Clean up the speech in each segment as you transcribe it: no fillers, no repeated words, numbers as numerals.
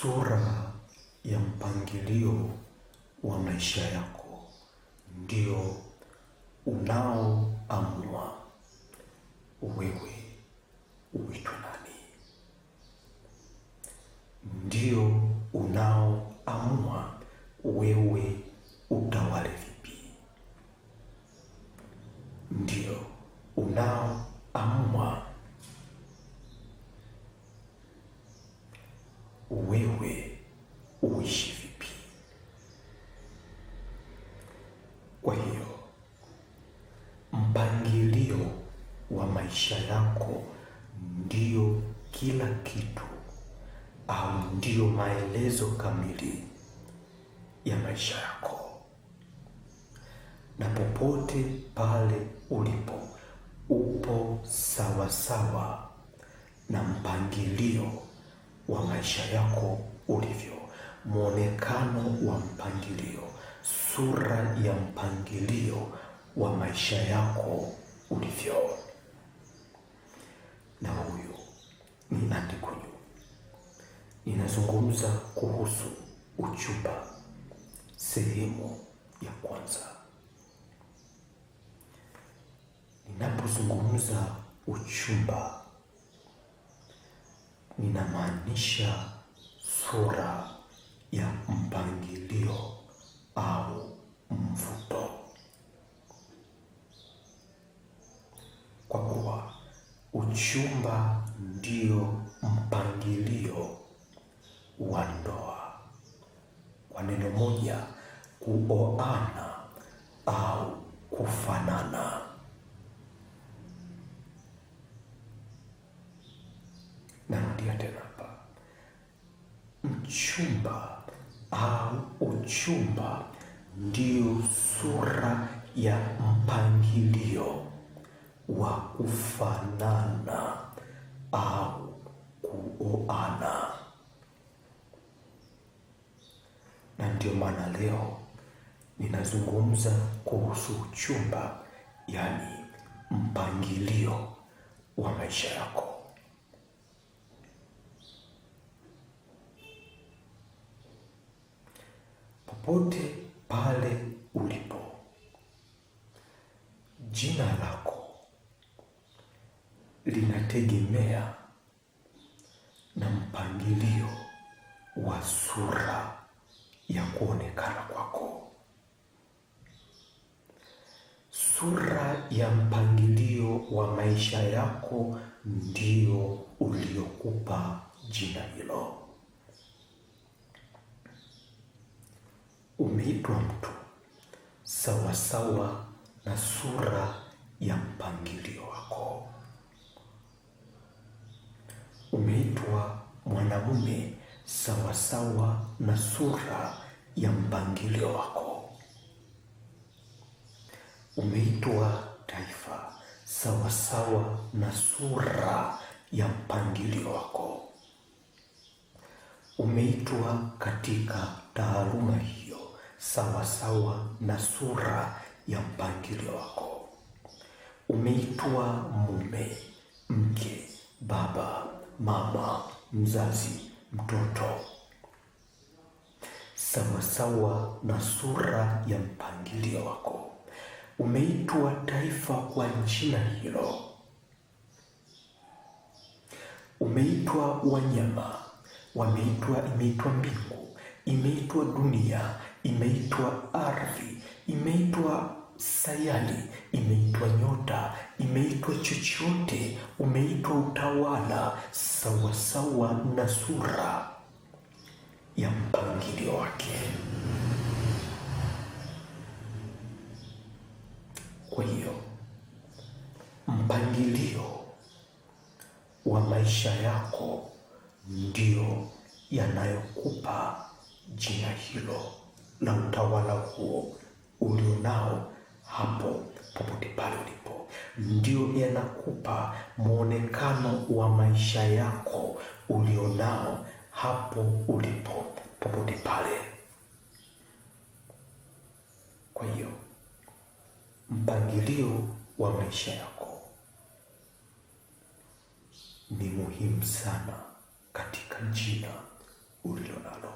Sura ya mpangilio wa maisha yako ndio unaoamua wewe uitwe nani. Ndio unaoamua wewe utawale vipi. Ndio unaoamua wewe uishi vipi. Kwa hiyo mpangilio wa maisha yako ndio kila kitu, au ndio maelezo kamili ya maisha yako. Na popote pale ulipo, upo sawasawa na mpangilio wa maisha yako ulivyo. Muonekano wa mpangilio, sura ya mpangilio wa maisha yako ulivyo. Na huyu ni Andy Kunyu. Ninazungumza kuhusu uchumba, sehemu ya kwanza. Ninapozungumza uchumba, ninamaanisha sura ya mpangilio au mvuto, kwa kuwa uchumba ndio mpangilio wa ndoa. Kwa neno moja, kuoana au kufanana. Narudia tena hapa, mchumba au uchumba ndio sura ya mpangilio wa kufanana au kuoana. Na ndio maana leo ninazungumza kuhusu uchumba, yaani mpangilio wa maisha yako. Popote pale ulipo, jina lako linategemea na mpangilio wa sura ya kuonekana kwako. Sura ya mpangilio wa maisha yako ndio uliokupa jina hilo. Umeitwa mtu sawasawa na sura ya mpangilio wako. Umeitwa mwanamume sawasawa na sura ya mpangilio wako. Umeitwa taifa sawasawa na sura ya mpangilio wako. Umeitwa katika taaluma hiyo sawasawa na sura ya mpangilio wako. Umeitwa mume, mke, baba, mama, mzazi, mtoto, sawasawa na sura ya mpangilio wako. Umeitwa taifa kwa jina hilo. Umeitwa wanyama, imeitwa mbingu, imeitwa dunia, imeitwa ardhi, imeitwa sayari, imeitwa nyota, imeitwa chochote. Umeitwa utawala sawasawa na sura ya mpangilio wake. Kwa hiyo mpangilio wa maisha yako ndio yanayokupa jina hilo na utawala huo ulionao hapo popote pale ulipo. Ndio yanakupa muonekano wa maisha yako ulionao hapo ulipo popote pale. Kwa hiyo mpangilio wa maisha yako ni muhimu sana katika jina ulilo nalo.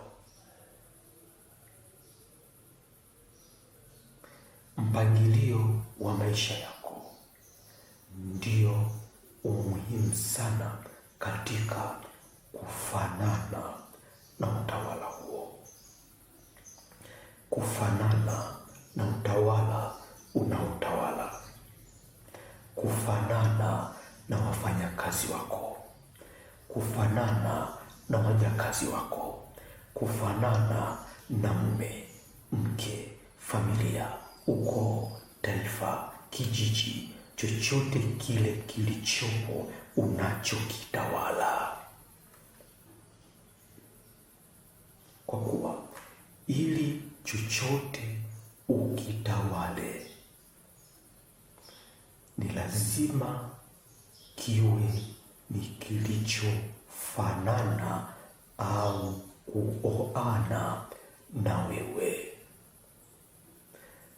Mpangilio wa maisha yako ndio umuhimu sana katika kufanana na utawala huo, kufanana na utawala unaotawala, kufanana na wafanyakazi wako, kufanana na wajakazi wako, kufanana na mume, mke, familia, ukoo, taifa, kijiji, chochote kile kilichopo unachokitawala. Kwa kuwa ili chochote ukitawale ni lazima kiwe ni kilichofanana au kuoana na wewe,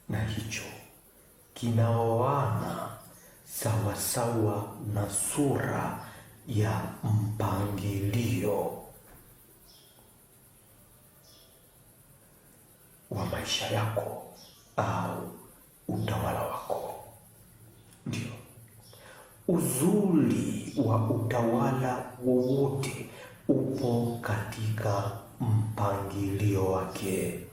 na hicho kinaoana sawasawa na sura ya mpangilio wa maisha yako au utawala wako. Ndio uzuri wa utawala wowote upo katika mpangilio wake.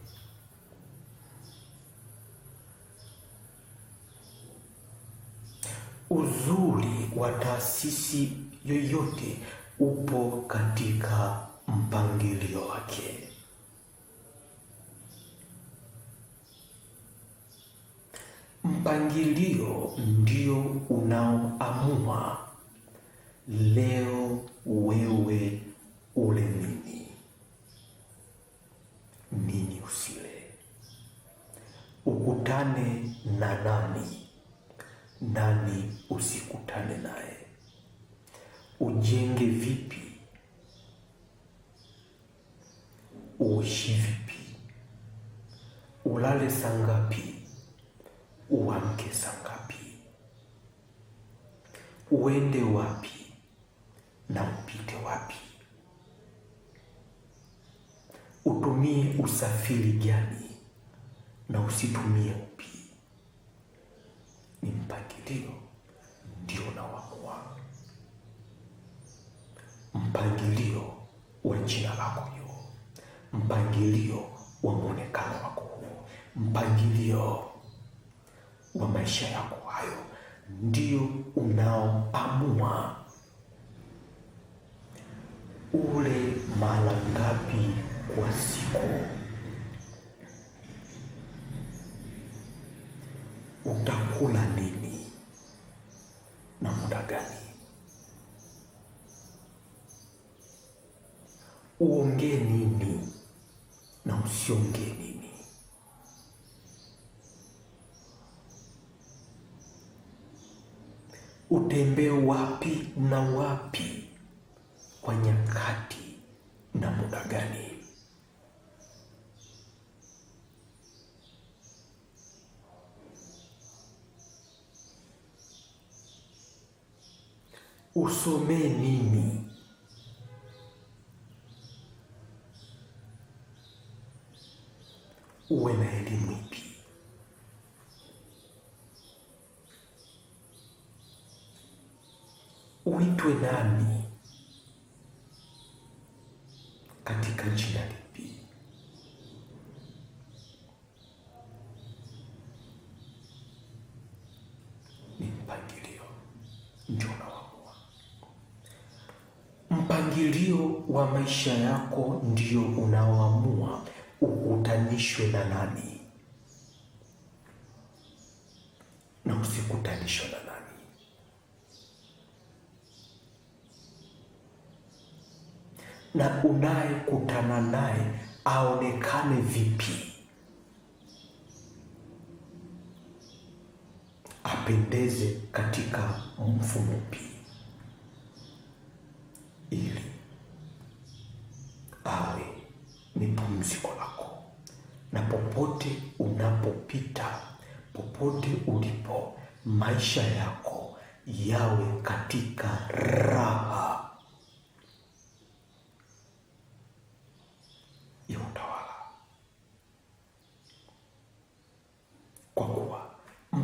Uzuri wa taasisi yoyote upo katika mpangilio wake. Mpangilio ndio unaoamua leo wewe ule nini usile, ukutane na nani usikutane naye, ujenge vipi, uishi vipi, ulale saa ngapi, uamke saa ngapi, uende wapi na upite wapi, utumie usafiri gani na usitumie upi. Ni mpangilio ndio unaoamua. Mpangilio wa jina lako hiyo, mpangilio wa muonekano wako huo, mpangilio wa maisha yako hayo ndio unaoamua ule mara ngapi kwa siku, utakula nini na muda gani, uongee nini na usiongee nini, utembee wapi na wapi, kwa nyakati na muda gani. Usomee nini, uwe na elimu ipi, uitwe nani, katika jina lipi. Ni mpangilio ndio unaoamua. Mpangilio wa maisha yako ndio unaoamua ukutanishwe na nani na usikutanishwe na nani, na unayekutana naye aonekane vipi, apendeze katika mfumo upi, ili awe ni pumziko lako, na popote unapopita, popote ulipo, maisha yako yawe katika raha.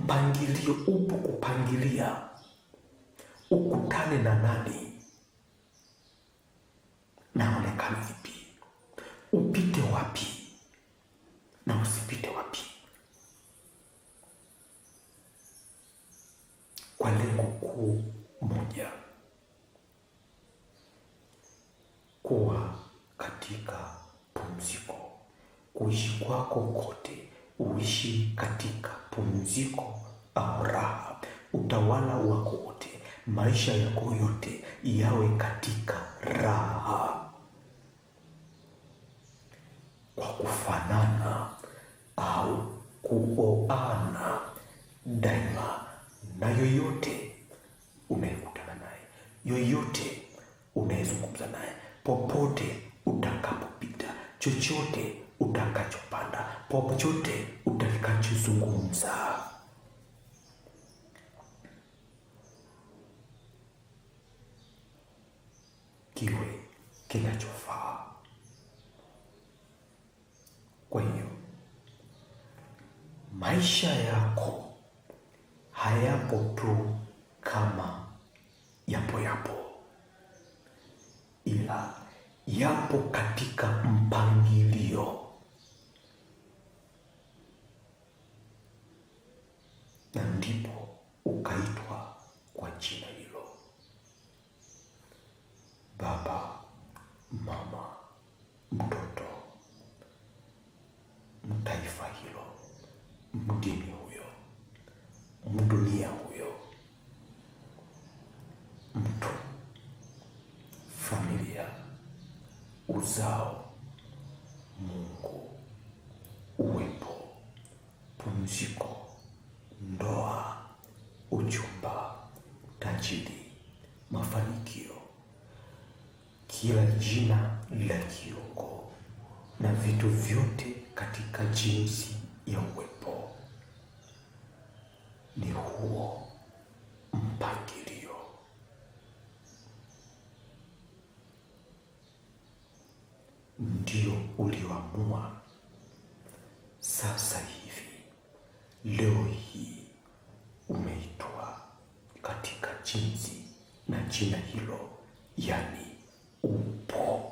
mpangilio upo kupangilia ukutane na nani, naonekana vipi, upite wapi na usipite wapi, kwa lengo kuu moja: kuwa katika pumziko. Kuishi kwako kote uishi katika pumziko au raha. Utawala wako wote, maisha yako yote yawe katika raha, kwa kufanana au kuoana daima na yoyote unayekutana naye, yoyote unayezungumza naye, popote utakapopita, chochote utakachopanda, popote utakachozungumza. Kiwe kinachofaa. Kwa hiyo maisha yako hayapo tu kama yapo, ila yapo katika mpangilio, na ndipo ukaitwa kwa jina hilo: baba, mama, mtoto, mtaifa hilo, mdini huyo, mdunia huyo, mtu, familia, uzao, Mungu, uwepo, pumziko, ndoa, uchumba, tajiri, mafanikio, kila jina la kiungo na vitu vyote katika jinsi ya uwepo, ni huo mpangilio. Ndio ulioamua sasa hivi, leo hii umeitwa katika jinsi na jina hilo, yani upo.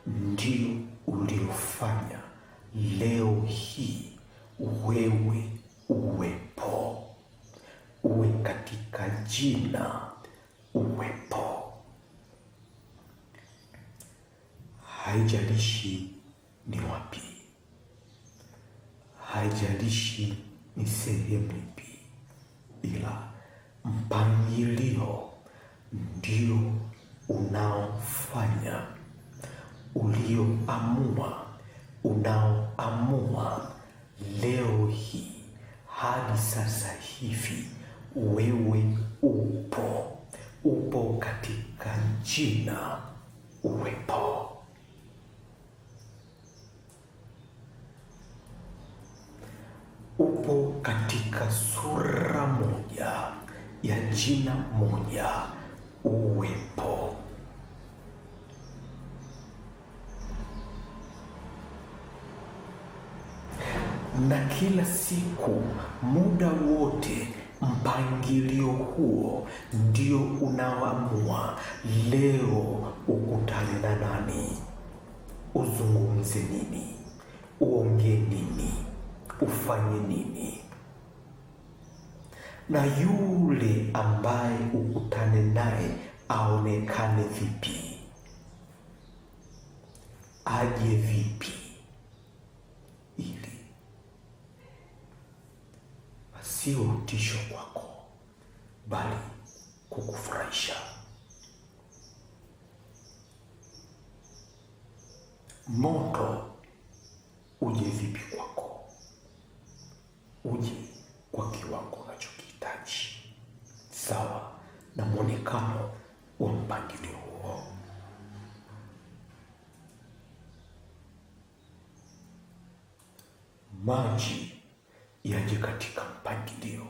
Ndio uliofanya leo hii wewe uwepo, uwe katika jina uwepo. Haijalishi ni wapi, haijalishi ni sehemu ipi, ila mpangilio ndio unaofanya, unaoamua leo hii hadi sasa hivi wewe upo katika jina uwepo. Upo katika sura moja ya jina moja uwepo. Na kila siku, muda wote, mpangilio huo ndio unaoamua leo ukutane na nani, uzungumze nini, uongee nini, ufanye nini, na yule ambaye ukutane naye aonekane vipi, aje vipi, ili asiwe utisho kwako, bali kukufurahisha. Moto uje vipi kwako? Uje kwa kiwango unachokihitaji, sawa na mwonekano wa mpangilio huo. Maji yaje katika mpangilio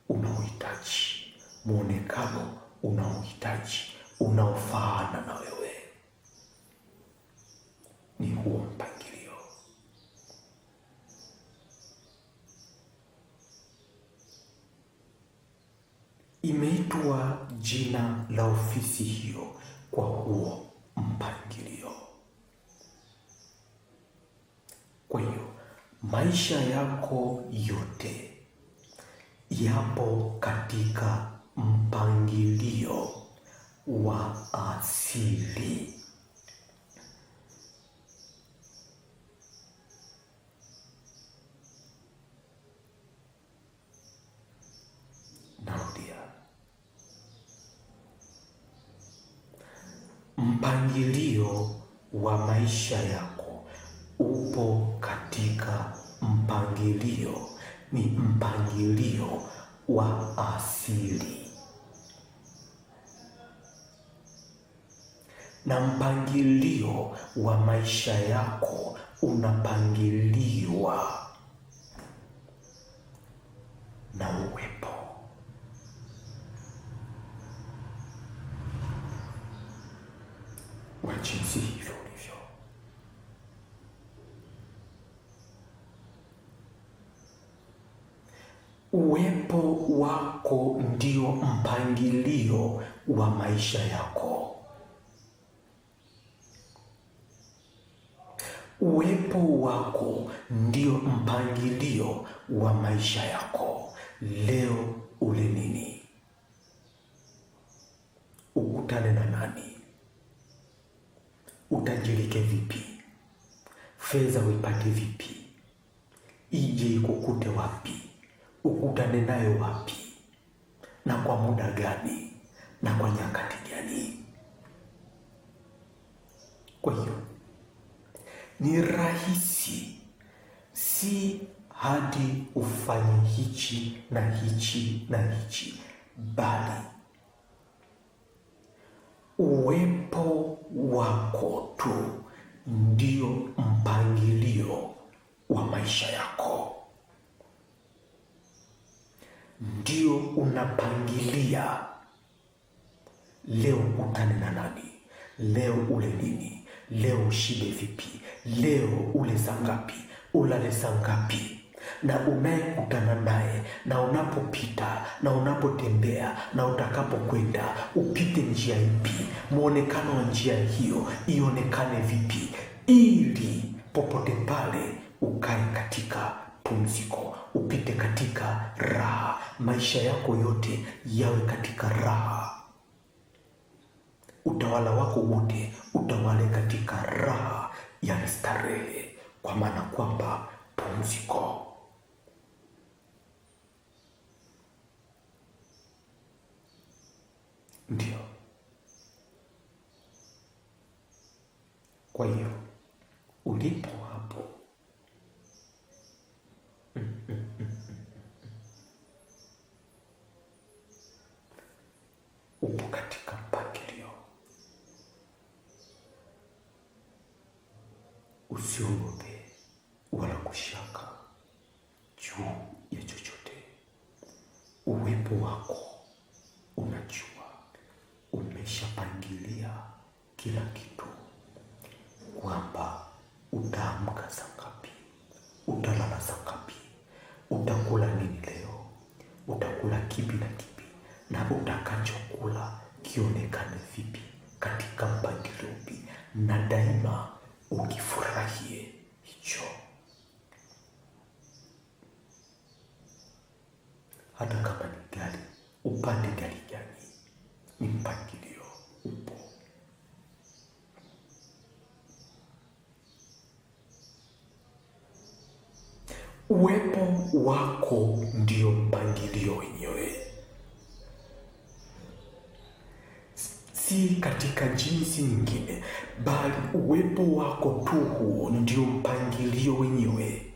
unaohitaji, mwonekano unaohitaji, unaofaana na wewe. Ni huo mpangilio. Imeitwa jina la ofisi hiyo kwa huo mpangilio. Kwa hiyo maisha yako yote yapo katika mpangilio wa asili. Narudia. Mpangilio wa maisha yako upo katika mpangilio, ni mpangilio wa asili. Na mpangilio wa maisha yako unapangiliwa na uwepo wa jinsi hivyo ulivyo. Uwepo wako ndio mpangilio wa maisha yako. Uwepo wako ndio mpangilio wa maisha yako. Leo ule nini? Ukutane na nani? Utajirike vipi? Fedha uipate vipi? Ije ikukute wapi? Ukutane nayo wapi? Na kwa muda gani? Na kwa nyakati gani? Kwa hiyo ni rahisi, si hadi ufanye hichi na hichi na hichi, bali uwepo wako tu ndio mpangilio wa maisha yako. Ndio unapangilia leo ukutane na nani, leo ule nini, leo ushibe vipi, leo ule saa ngapi, ulale saa ngapi, na unayekutana naye, na unapopita, na unapotembea, na utakapokwenda, upite njia ipi, muonekano wa njia hiyo ionekane vipi, ili popote pale ukae katika pumziko, upite katika raha, maisha yako yote yawe katika raha. Utawala wako wote utawale katika raha ya starehe, kwa maana kwamba pumziko. Ndio. Kwa hiyo ulipo hapo, upo katika mpangilio. Usiogope wala kushaka juu ya chochote. Uwepo wako unajua, umeshapangilia kila kitu, kwamba utaamka saa ngapi, utalala saa ngapi, utakula nini leo, utakula kipi na kipi, na utakachokula kionekane vipi, katika mpangilio upi, na daima ukifurahie hicho. Hata kama ni gari, upande gari gani, ni mpangilio upo. Uwepo wako ndio mpangilio wenyewe, si katika jinsi nyingine, bali uwepo wako tu huo ndio mpangilio wenyewe,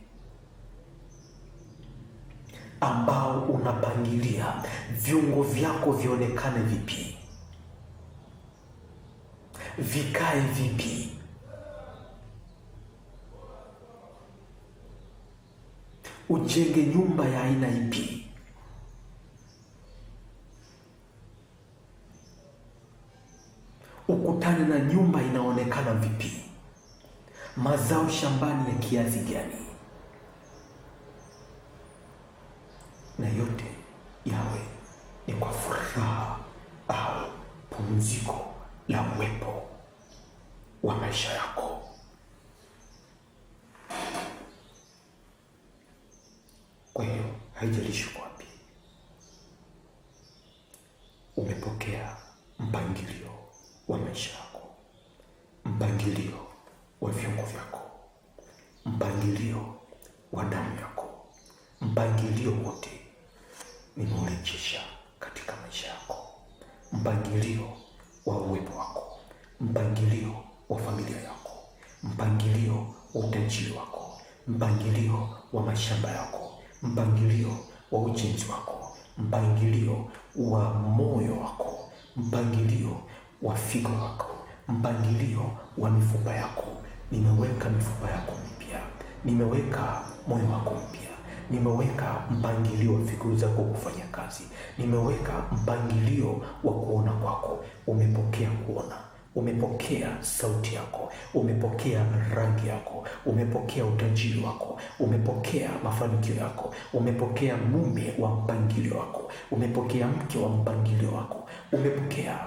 ambao unapangilia viungo vyako vionekane vipi, vikae vipi, ujenge nyumba ya aina ipi, ukutane na nyumba inaonekana vipi, mazao shambani ya kiasi gani, na yote yawe ni kwa furaha. uwepo wa maisha yako. Kwa hiyo haijalishi uko wapi, umepokea mpangilio wa maisha yako, mpangilio wa viungo vyako, mpangilio wa damu yako, mpangilio wote nimeurejesha katika maisha yako, mpangilio wa uwepo wako, mpangilio wa familia yako, mpangilio wa utajiri wako, mpangilio wa mashamba yako, mpangilio wa ujenzi wako, mpangilio wa moyo wako, mpangilio wa figo wako, mpangilio wa mifupa yako. Nimeweka mifupa yako mpya, nimeweka moyo wako mpya, nimeweka mpangilio wa figo zako kufanya kazi, nimeweka mpangilio wa kuona kwako. Umepokea kuona, umepokea sauti yako, umepokea rangi yako, umepokea utajiri wako, umepokea mafanikio yako, umepokea mume wa mpangilio wako, umepokea mke wa mpangilio wako, umepokea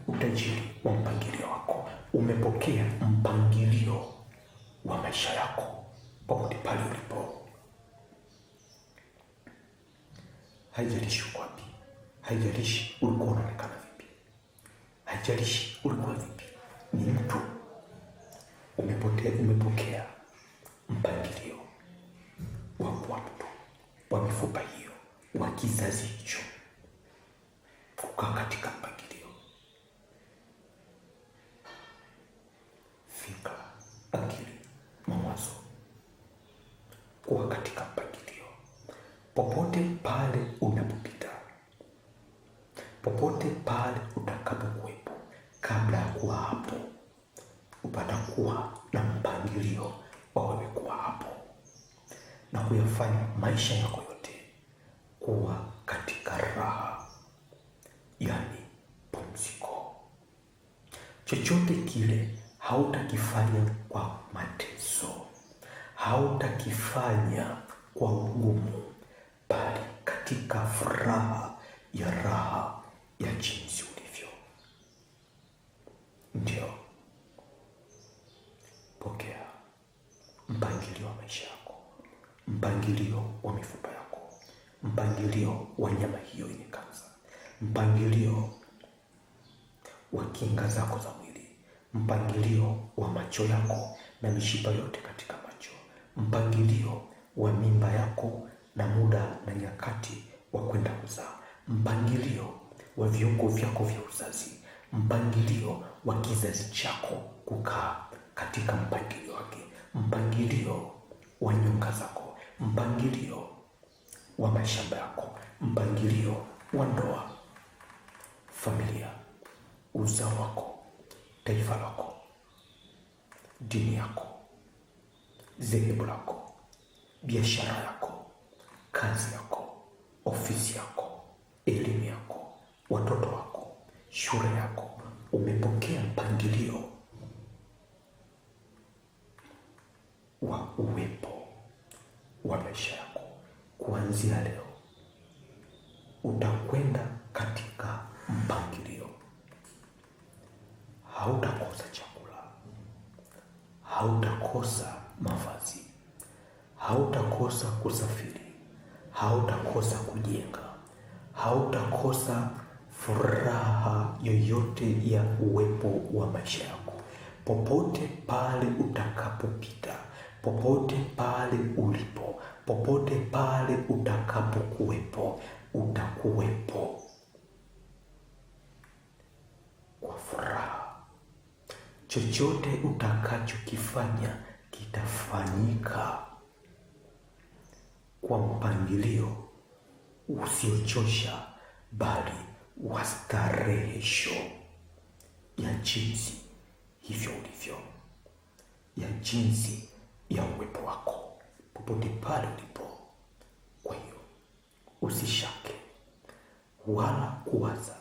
utajiri wa mpangilio wako, umepokea mpangilio wa maisha yako popote pale ulipo. Haijalishi uko wapi, haijalishi ulikuwa unaonekana vipi, haijalishi ulikuwa vipi, ni mtu umepokea mpangilio wa mtu wa mifupa hiyo, wa kizazi hicho, kukaa katika mpangilio. Fikra, akili, mawazo, kuwa katika mpangilio popote pale unapopita, popote pale utakapokuwepo. Kabla ya kuwa hapo, upata kuwa na mpangilio wa wewe kuwa hapo na kuyafanya maisha yako yote kuwa katika raha, yani pumziko. Chochote kile hautakifanya kwa mateso, hautakifanya kwa ugumu, bali katika furaha ya raha ya jinsi ulivyo. Ndio pokea mpangilio wa maisha yako, mpangilio wa mifupa yako, mpangilio wa nyama hiyo yenye kansa, mpangilio wa kinga zako za mwili, mpangilio wa macho yako na mishipa yote katika macho, mpangilio wa mimba yako na muda na nyakati wa kwenda kuzaa, mpangilio wa viungo vyako vya uzazi, mpangilio wa kizazi chako kukaa katika mpangilio wake, mpangilio wa nyonga zako, mpangilio wa mashamba yako, mpangilio wa ndoa, familia, uzao wako, taifa lako, dini yako, dhehebu lako, biashara yako, kazi yako, ofisi yako, elimu yako, watoto wako, shule yako. Umepokea mpangilio wa uwepo wa maisha yako. Kuanzia leo utakwenda katika mpangilio. Hautakosa chakula, hautakosa mavazi, hautakosa kusafiri, hautakosa kujenga, hautakosa furaha yoyote ya uwepo wa maisha yako. Popote pale utakapopita, popote pale ulipo, popote pale utakapokuwepo, utakuwepo kwa furaha. Chochote utakachokifanya kitafanyika kwa mpangilio usiochosha, bali wastarehesho ya jinsi hivyo ulivyo, ya jinsi ya uwepo wako popote pale ulipo. Kwa hiyo usishake wala kuwaza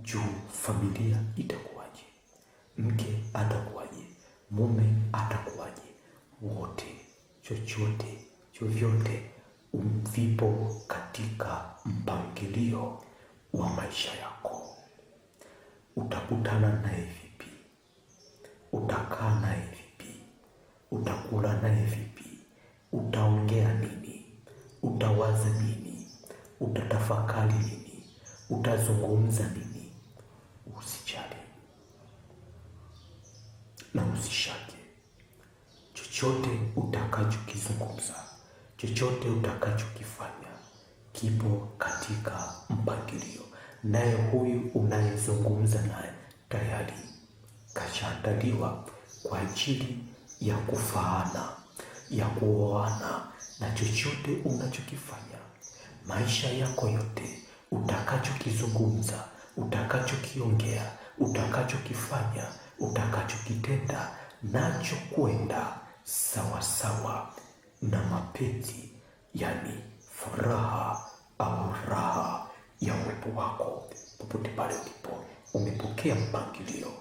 juu familia itakuwaje, mke atakuwaje, mume atakuwaje. Wote, chochote, vyovyote vipo katika mpangilio wa maisha yako. Utakutana naye vipi? Utakaa naye vipi? Utakula naye vipi? Utaongea nini? Utawaza nini? Utatafakari nini? Utazungumza nini? Usijali na usishake. Chochote utakachokizungumza, chochote utakachokifanya kipo katika mpangilio, naye huyu unayezungumza naye tayari kashaandaliwa kwa ajili ya kufaana, ya kuoana. Na chochote unachokifanya, maisha yako yote, utakachokizungumza, utakachokiongea, utakachokifanya, utakachokitenda, nacho kwenda sawasawa na mapenzi, yani furaha au raha ya uwepo wako. Popote pale ulipo, umepokea mpangilio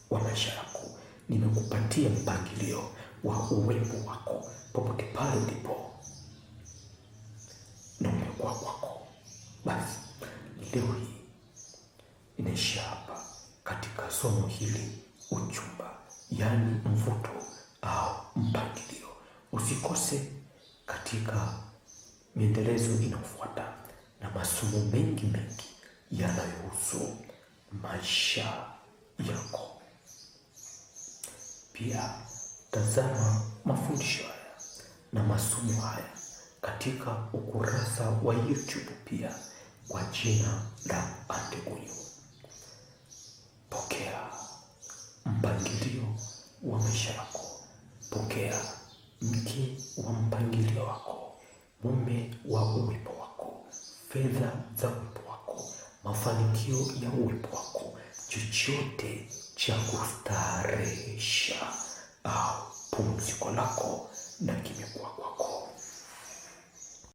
wa maisha yako. Nimekupatia mpangilio wa uwepo wako popote pale ulipo na umekuwa kwako. Basi leo hii inaishia hapa katika somo hili, uchumba, yaani mvuto au mpangilio. Usikose katika miendelezo inayofuata na masomo mengi yanayohusu maisha yako. Pia tazama mafundisho haya na masomo haya katika ukurasa wa YouTube pia kwa jina la Andegunyu. Pokea mpangilio wa maisha yako. Pokea mke wa mpangilio wako, mume wa uwepo wako, fedha za uwepo wako, mafanikio ya uwepo wako, chochote cha kustarehe